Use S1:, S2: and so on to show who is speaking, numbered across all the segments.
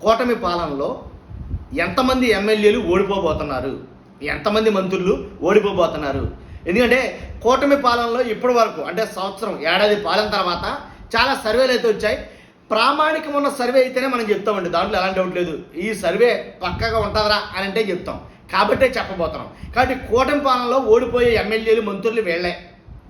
S1: కూటమి పాలనలో ఎంతమంది ఎమ్మెల్యేలు ఓడిపోబోతున్నారు, ఎంతమంది మంత్రులు ఓడిపోబోతున్నారు? ఎందుకంటే కూటమి పాలనలో ఇప్పటి వరకు అంటే సంవత్సరం ఏడాది పాలన తర్వాత చాలా సర్వేలు అయితే వచ్చాయి. ప్రామాణికం ఉన్న సర్వే అయితేనే మనం చెప్తామండి, దాంట్లో ఎలాంటి డౌట్ లేదు. ఈ సర్వే పక్కగా ఉంటుందా అని అంటే చెప్తాం, కాబట్టే చెప్పబోతున్నాం. కాబట్టి కూటమి పాలనలో ఓడిపోయే ఎమ్మెల్యేలు మంత్రులు వీళ్ళే,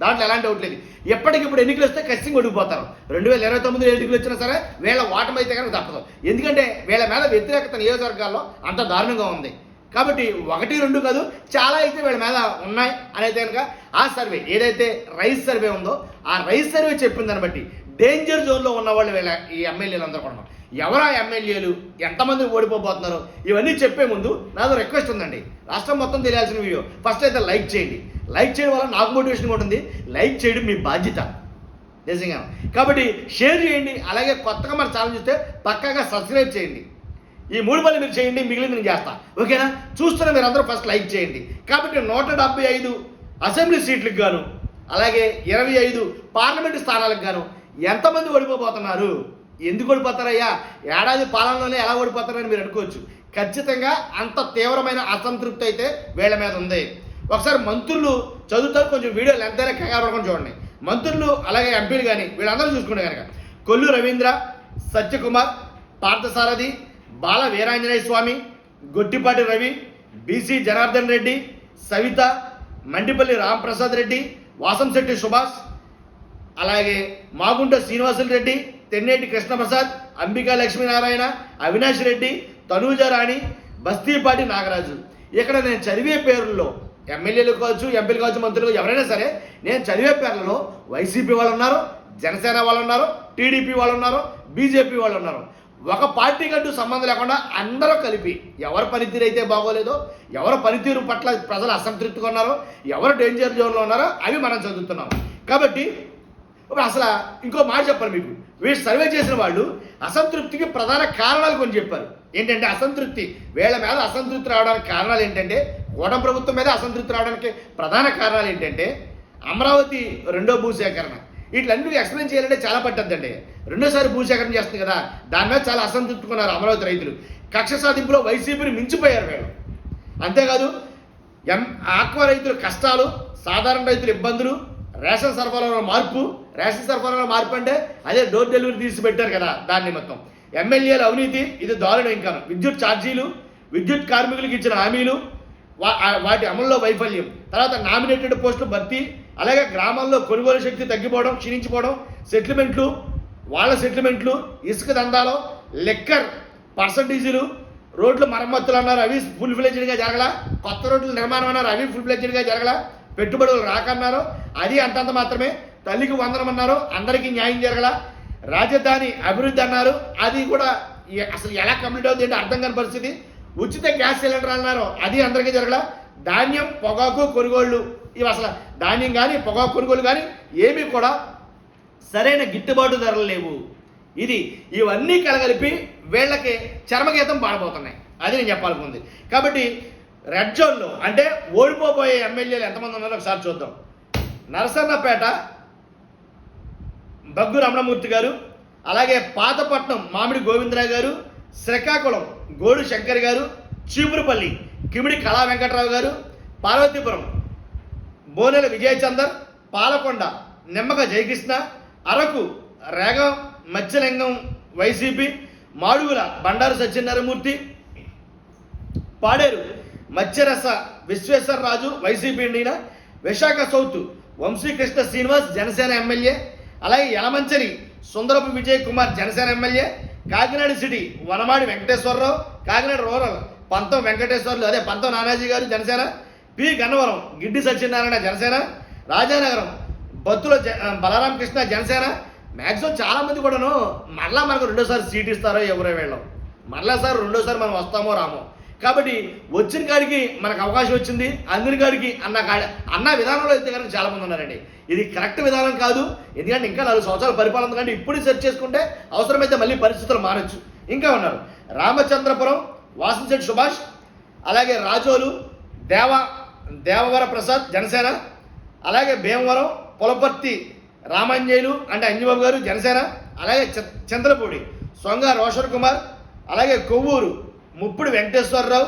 S1: దాంట్లో ఎలాంటి డౌట్ లేదు. ఎప్పటికిప్పుడు ఎన్నికలు వస్తే ఖచ్చితంగా ఓడిపోతారు. 2029 ఎన్నికలు వచ్చినా సరే వీళ్ళ ఓటమి అయితే కనుక తప్పదు. ఎందుకంటే వీళ్ళ మీద వ్యతిరేకత నియోజకవర్గాల్లో అంత దారుణంగా ఉంది. కాబట్టి 1, 2 కాదు, చాలా అయితే వీళ్ళ మీద ఉన్నాయి అని అయితే కనుక ఆ సర్వే ఏదైతే రైస్ సర్వే ఉందో ఆ రైస్ సర్వే చెప్పిన దాన్ని బట్టి డేంజర్ జోన్లో ఉన్న వాళ్ళు వీళ్ళ ఈ ఎమ్మెల్యేలు అందరూ కూడా. ఎవరా ఎమ్మెల్యేలు, ఎంతమంది ఓడిపోబోతున్నారు, ఇవన్నీ చెప్పే ముందు నాదో రిక్వెస్ట్ ఉందండి. రాష్ట్రం మొత్తం తెలియాల్సిన వీడియో ఫస్ట్ అయితే లైక్ చేయండి. లైక్ చేయడం వల్ల నాకు మోటివేషన్ ఉంటుంది. లైక్ చేయడం మీ బాధ్యత నిజంగా. కాబట్టి షేర్ చేయండి. అలాగే కొత్తగా మన ఛానల్ చూస్తే పక్కాగా సబ్స్క్రైబ్ చేయండి. ఈ 3 పనులు మీరు చేయండి, మిగిలింది నేను చేస్తా. ఓకేనా? చూస్తున్న మీరు అందరూ ఫస్ట్ లైక్ చేయండి. కాబట్టి 175 అసెంబ్లీ సీట్లకు గాను అలాగే 25 పార్లమెంటు స్థానాలకు గాను ఎంతమంది ఓడిపోబోతున్నారు? ఎందుకు ఓడిపోతారయ్యా, ఏడాది పాలనలోనే ఎలా ఓడిపోతారని మీరు అనుకోవచ్చు. ఖచ్చితంగా అంత తీవ్రమైన అసంతృప్తి అయితే వీళ్ళ మీద ఉంది. ఒకసారి మంత్రులు చదువుతారు, కొంచెం వీడియో లెంత్ అయినా కంగారు పడకుండా చూడండి. మంత్రులు అలాగే ఎంపీలు కానీ వీళ్ళందరూ చూసుకుంటే కనుక కొల్లు రవీంద్ర, సత్యకుమార్, పార్థసారథి, బాల వీరాంజనేయ స్వామి, గొట్టిపాటి రవి, బీసీ జనార్దన్ రెడ్డి, సవిత, మండిపల్లి రాంప్రసాద్ రెడ్డి, వాసంశెట్టి సుభాష్, అలాగే మాగుంట శ్రీనివాసులు రెడ్డి, తెన్నేటి కృష్ణప్రసాద్, అంబికా లక్ష్మీనారాయణ, అవినాష్ రెడ్డి, తనూజారాణి, బస్తీపాటి నాగరాజు. ఇక్కడ నేను చదివే పేర్లలో ఎమ్మెల్యేలు కావచ్చు, ఎంపీలు కావచ్చు, మంత్రులు ఎవరైనా సరే నేను చదివే పేర్లలో వైసీపీ వాళ్ళు ఉన్నారు, జనసేన వాళ్ళు ఉన్నారు, టీడీపీ వాళ్ళు ఉన్నారు, బీజేపీ వాళ్ళు ఉన్నారు. ఒక పార్టీ కంటూ సంబంధం లేకుండా అందరూ కలిపి ఎవరి పనితీరు అయితే బాగోలేదో, ఎవరి పనితీరు పట్ల ప్రజలు అసంతృప్తిగా ఉన్నారో, ఎవరు డేంజర్ జోన్లో ఉన్నారో అవి మనం చదువుతున్నాం. కాబట్టి అసలు ఇంకో మాట చెప్పారు మీకు. వీళ్ళు సర్వే చేసిన వాళ్ళు అసంతృప్తికి ప్రధాన కారణాలు కొన్ని చెప్పారు. ఏంటంటే అసంతృప్తి, వీళ్ళ మీద అసంతృప్తి రావడానికి కారణాలు ఏంటంటే, కూటమి ప్రభుత్వం మీద అసంతృప్తి రావడానికి ప్రధాన కారణాలు ఏంటంటే అమరావతి 2వ భూసేకరణ. వీటిలన్నిటికీ ఎక్స్ప్లెయిన్ చేయాలంటే చాలా పట్టద్దండి. 2వ భూసేకరణ చేస్తుంది కదా, దాని మీద చాలా అసంతృప్తికున్నారు అమరావతి రైతులు. కక్ష సాధింపులో వైసీపీని మించిపోయారు వీళ్ళు. అంతేకాదు ఆక్వా రైతుల కష్టాలు, సాధారణ రైతుల ఇబ్బందులు, రేషన్ సరఫరాలో మార్పు అంటే అదే డోర్ డెలివరీ తీసి పెట్టారు కదా, దాన్ని మొత్తం ఎమ్మెల్యేల అవినీతి, ఇది దారుణం. ఇంకా విద్యుత్ ఛార్జీలు, విద్యుత్ కార్మికులకు ఇచ్చిన హామీలు, వాటి అమల్లో వైఫల్యం, తర్వాత నామినేటెడ్ పోస్టులు భర్తీ, అలాగే గ్రామాల్లో కొనుగోలు శక్తి తగ్గిపోవడం, క్షీణించిపోవడం, వాళ్ళ సెటిల్మెంట్లు, ఇసుక దందాలు, లెక్కర్ పర్సంటేజీలు, రోడ్లు మరమ్మతులు అన్నారు, అవి ఫుల్ ఫ్లెడ్జ్డ్గా జరగల, కొత్త రోడ్ల నిర్మాణం అన్నారు, అవి ఫుల్ ఫ్లెడ్జ్డ్గా జరగల, పెట్టుబడులు రాకన్నారు, అది అంతంత మాత్రమే, తల్లికి వందనం అన్నారు, అందరికీ న్యాయం జరగల, రాజధాని అభివృద్ధి అన్నారు, అది కూడా అసలు ఎలా కంప్లీట్ అవుతుంది అంటే అర్థం కాని పరిస్థితి, ఉచిత గ్యాస్ సిలిండర్ అన్నారు, అది అందరికీ జరగల, ధాన్యం పొగాకు కొనుగోళ్లు, ఇవి అసలు ధాన్యం కానీ పొగాకు కొనుగోలు కానీ ఏమీ కూడా సరైన గిట్టుబాటు ధరలు లేవు. ఇవన్నీ కలగలిపి వీళ్ళకి చర్మగీతం పాడబోతున్నాయి. అది నేను చెప్పాలనుకుంది. కాబట్టి రెడ్ జోన్లో అంటే ఓడిపోబోయే ఎమ్మెల్యేలు ఎంతమంది ఉన్నారో ఒకసారి చూద్దాం. నరసన్నపేట బగ్గు రమణమూర్తి గారు, అలాగే పాతపట్నం మామిడి గోవిందరావు గారు, శ్రీకాకుళం గోడు శంకర్ గారు, చీపురుపల్లి కిమిడి కళా వెంకట్రావు గారు, పార్వతీపురం బోనెల విజయచందర్, పాలకొండ నిమ్మక జయకృష్ణ, అరకు రేగ మత్స్యలింగం వైసీపీ, మాడుగుల బండారు సత్యనారాయణమూర్తి, పాడేరు మత్స్యరస విశ్వేశ్వరరాజు వైసీపీ అండిన, విశాఖ సౌత్ వంశీకృష్ణ శ్రీనివాస్ జనసేన ఎమ్మెల్యే, అలాగే Yelamanchili Sundarapu Vijay Kumar Janasena MLA, Kakinada city Vanamadi Venkateswara Rao, Kakinada rural Pantham Venkateswarlu అదే పంతం నానాజీ గారు జనసేన, పి గన్నవరం గిడ్డి సత్యనారాయణ జనసేన, రాజానగరం బత్తుల బలరామకృష్ణ జనసేన. మ్యాక్సిమం చాలామంది కూడాను మరలా మనకు 2వ సీట్ ఇస్తారో ఎవరో వీళ్ళం, మరలా సార్ 2వ మనం వస్తామో రామో. కాబట్టి వచ్చిన కాడికి మనకు అవకాశం వచ్చింది, అందిన కాడికి అన్న విధానంలో అయితే కనుక చాలామంది ఉన్నారండి. ఇది కరెక్ట్ విధానం కాదు. ఎందుకంటే ఇంకా 4 సంవత్సరాల పరిపాలన కంటే ఇప్పుడు సెర్చ్ చేసుకుంటే అవసరమైతే మళ్ళీ పరిస్థితులు మారచ్చు. ఇంకా ఉన్నారు రామచంద్రపురం వాసంశెట్టి సుభాష్, అలాగే రాజోలు దేవవర ప్రసాద్ జనసేన, అలాగే భీమవరం పులపర్తి రామాంజేయులు అంటే అంజబాబు గారు జనసేన, అలాగే చంద్రపూడి సొంగ రోషన్ కుమార్, అలాగే కొవ్వూరు ముప్పుడు వెంకటేశ్వరరావు,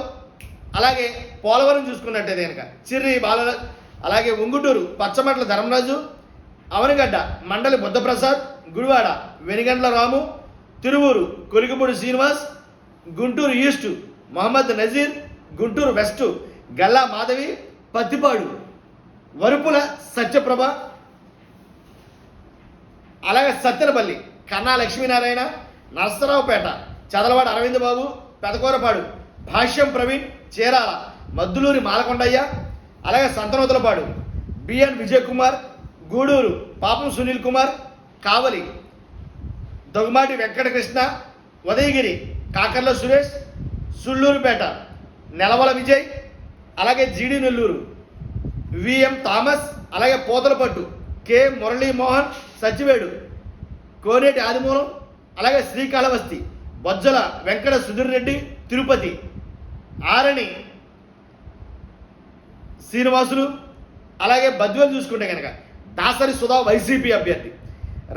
S1: అలాగే పోలవరం చూసుకున్నట్టయితే కనుక చిర్రి బాలరాజు, అలాగే ఉంగుటూరు పచ్చమట్ల ధర్మరాజు, అవనిగడ్డ మండలి బుద్ధప్రసాద్, గుడివాడ వెనిగండ్ల రాము, తిరువూరు కొలిగిపూడి శ్రీనివాస్, గుంటూరు ఈస్టు మహమ్మద్ నజీర్, గుంటూరు వెస్టు గల్లా మాధవి, పత్తిపాడు వరుపుల సత్యప్రభ, అలాగే సత్తెనపల్లి కన్నా లక్ష్మీనారాయణ, నరసరావుపేట చదలవాడ అరవింద్ బాబు, పెదకూరపాడు భాష్యం ప్రవీణ్, చీరాల మద్దులూరి మాలకొండయ్య, అలాగే సంతనూతలపాడు బిఎన్ విజయ్ కుమార్, గూడూరు పాపం సునీల్ కుమార్, కావలి దొగమాటి వెంకటకృష్ణ, ఉదయగిరి కాకర్ల సురేష్, సుళ్ళూరుపేట నెలవల విజయ్, అలాగే జీడి నెల్లూరు విఎం థామస్, అలాగే పోతలపట్టు కె మురళీమోహన్, సచివేడు కోనేటి ఆదిమూలం, అలాగే శ్రీకాళహస్తి బొజ్జల వెంకట సుధీర్ రెడ్డి, తిరుపతి ఆరణి శ్రీనివాసులు, అలాగే బద్వేలు చూసుకుంటే కనుక దాసరి సుధా వైసీపీ అభ్యర్థి,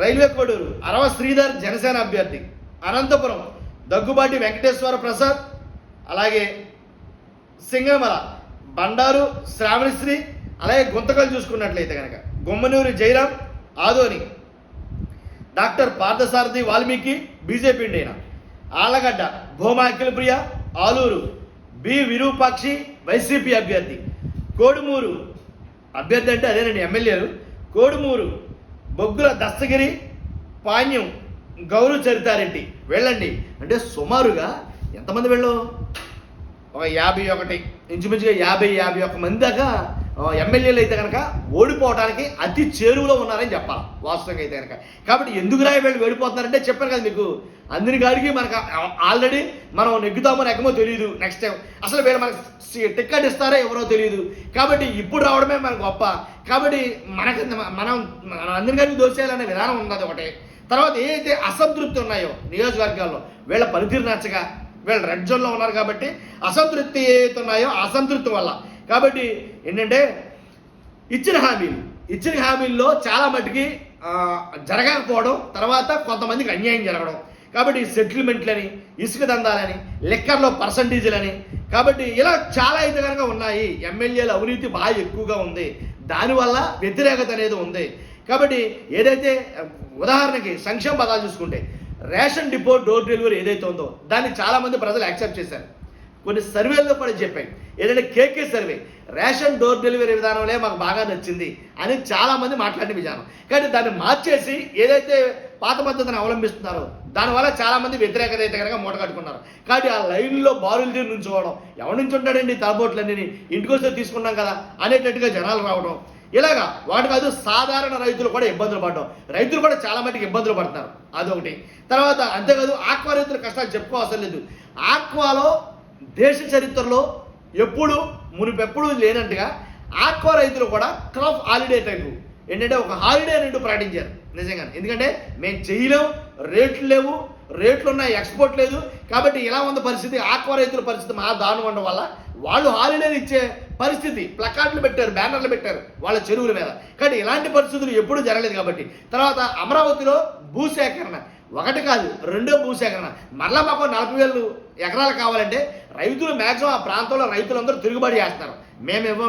S1: రైల్వే కోడూరు అరవ శ్రీధర్ జనసేన అభ్యర్థి, అనంతపురం దగ్గుబాటి వెంకటేశ్వర ప్రసాద్, అలాగే సింగమల బండారు శ్రావణిశ్రీ, అలాగే గుంతకలు చూసుకున్నట్లయితే కనుక గుమ్మనూరి జయరాం, ఆదోని డాక్టర్ పార్థసారథి వాల్మీకి బీజేపీ ఇండియన, ఆళ్లగడ్డ భూమా అఖిలప్రియ, ఆలూరు బి విరూపాక్షి వైసీపీ అభ్యర్థి, కోడుమూరు అభ్యర్థి అంటే అదేనండి ఎమ్మెల్యేలు, కోడుమూరు బొగ్గుల దస్తగిరి, పాణ్యం గౌరు చరితారెడ్డి. వెళ్ళండి అంటే సుమారుగా ఎంతమంది వెళ్ళు, ఒక 51 ఇంచుమించుగా 51 మంది దాకా ఎమ్మెల్యేలు అయితే కనుక ఓడిపోవడానికి అతి చేరువలో ఉన్నారని చెప్పాలి వాస్తవంగా అయితే కనుక. కాబట్టి ఎందుకు వీళ్ళు ఓడిపోతున్నారంటే చెప్పాను కదా మీకు, అందరి గాడికి మనకు ఆల్రెడీ మనం నెగ్గుతామో నెగ్గమో తెలియదు, నెక్స్ట్ టైం అసలు వీళ్ళు మనకు టికెట్ ఇస్తారో ఎవరో తెలియదు. కాబట్టి ఇప్పుడు రావడమే మనకు గొప్ప. కాబట్టి మనం అందరి గారికి దోచేయాలనే విధానం ఉన్నది ఒకటి. తర్వాత ఏదైతే అసంతృప్తి ఉన్నాయో నియోజకవర్గాల్లో వీళ్ళ పనితీరు నచ్చగా వీళ్ళు రెడ్ జోన్లో ఉన్నారు కాబట్టి అసంతృప్తి ఏదైతే ఉన్నాయో అసంతృప్తి వల్ల, కాబట్టి ఏంటంటే ఇచ్చిన హామీల్లో చాలా మటుకి జరగకపోవడం, తర్వాత కొంతమందికి అన్యాయం జరగడం. కాబట్టి సెటిల్మెంట్లని, ఇసుక దందాలని, లెక్కర్లో పర్సంటేజీలని, కాబట్టి ఇలా చాలా అయితే కనుక ఉన్నాయి. ఎమ్మెల్యేల అవినీతి బాగా ఎక్కువగా ఉంది, దానివల్ల వ్యతిరేకత అనేది ఉంది. కాబట్టి ఏదైతే ఉదాహరణకి సంక్షేమ పదాలు చూసుకుంటే రేషన్ డిపో డోర్ డెలివరీ ఏదైతే ఉందో దాన్ని చాలామంది ప్రజలు యాక్సెప్ట్ చేశారు. కొన్ని సర్వేల్లో కూడా చెప్పాయి, ఏదంటే KK survey ration door delivery విధానంలో మాకు బాగా నచ్చింది అని చాలామంది మాట్లాడిన విధానం. కానీ దాన్ని మార్చేసి ఏదైతే పాత పద్ధతిని అవలంబిస్తున్నారో దానివల్ల చాలామంది వ్యతిరేకత అయితే కనుక మూట కట్టుకున్నారు. కాబట్టి ఆ లైన్లో బారులు తీరు నుంచుకోవడం, ఎవరి నుంచి ఉంటాడండి తలబోట్లన్నీ ఇంటికి వస్తే తీసుకున్నాం కదా అనేటట్టుగా జనాలు రావడం, ఇలాగా వాటి కాదు సాధారణ రైతులు కూడా ఇబ్బందులు పడడం, రైతులు కూడా చాలా మటుకు ఇబ్బందులు పడుతున్నారు, అదొకటి. తర్వాత అంతేకాదు ఆక్వా రైతుల కష్టాలు చెప్పుకోవసరం లేదు. ఆక్వాలో దేశ చరిత్రలో మునిపెప్పుడు లేనట్టుగా ఆక్వా రైతులు కూడా క్రాప్ హాలిడే టైపు ఏంటంటే ఒక హాలిడే అనేది ప్రకటించారు నిజంగా. ఎందుకంటే మేము చేయలేము, రేట్లు లేవు, రేట్లు ఉన్నాయి, ఎక్స్పోర్ట్ లేదు. కాబట్టి ఇలా ఉన్న పరిస్థితి, ఆక్వా రైతుల పరిస్థితి మహా దారుణం ఉండడం వల్ల వాళ్ళు హాలిడేలు ఇచ్చే పరిస్థితి, ప్లకార్డులు పెట్టారు, బ్యానర్లు పెట్టారు వాళ్ళ చెరువుల మీద. కానీ ఇలాంటి పరిస్థితులు ఎప్పుడూ జరగలేదు. కాబట్టి తర్వాత అమరావతిలో భూసేకరణ ఒకటి కాదు, రెండో భూసేకరణ. మరలా మాకు 40,000 ఎకరాలు కావాలంటే రైతులు మ్యాక్సిమం ఆ ప్రాంతంలో రైతులందరూ తిరుగుబాటు చేస్తారు. మేమేమో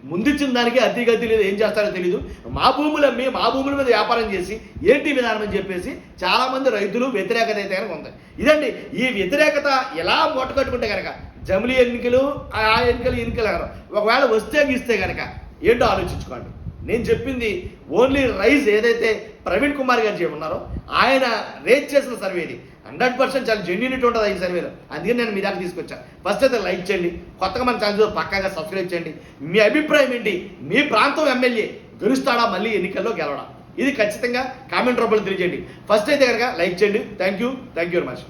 S1: ముందిచ్చిన దానికి అతిగతి లేదు, ఏం చేస్తారో తెలియదు, మా భూములు అమ్మి మా భూముల మీద వ్యాపారం చేసి ఏంటి విధానం అని చెప్పేసి చాలామంది రైతులు వ్యతిరేకత అయితే కనుక ఉంది. ఇదండి ఈ వ్యతిరేకత ఎలా మూటకట్టుకుంటే కనుక జమిలీ ఎన్నికలు ఆ ఎన్నికలు ఒకవేళ వస్తే గీస్తే కనుక ఏంటో ఆలోచించుకోండి. నేను చెప్పింది ఓన్లీ రైజ్ ఏదైతే ప్రవీణ్ కుమార్ గారు చెప్పున్నారో ఆయన రేట్ చేసిన సర్వే ఇది 100% చాలా జెన్యూనిటీ ఉంటుంది ఈ సర్వేలో. అందుకని నేను మీ దాకా తీసుకొచ్చాను. ఫస్ట్ అయితే లైక్ చేయండి, కొత్తగా మన ఛానల్ పక్కాగా సబ్స్క్రైబ్ చేయండి. మీ అభిప్రాయం ఏంటి, మీ ప్రాంతం ఎమ్మెల్యే గెలుస్తాడా మళ్ళీ ఎన్నికల్లో గెలవడా, ఇది ఖచ్చితంగా కామెంట్ రూపంలో తెలియజేయండి. ఫస్ట్ అయితే కనుక లైక్ చేయండి. Thank you very much.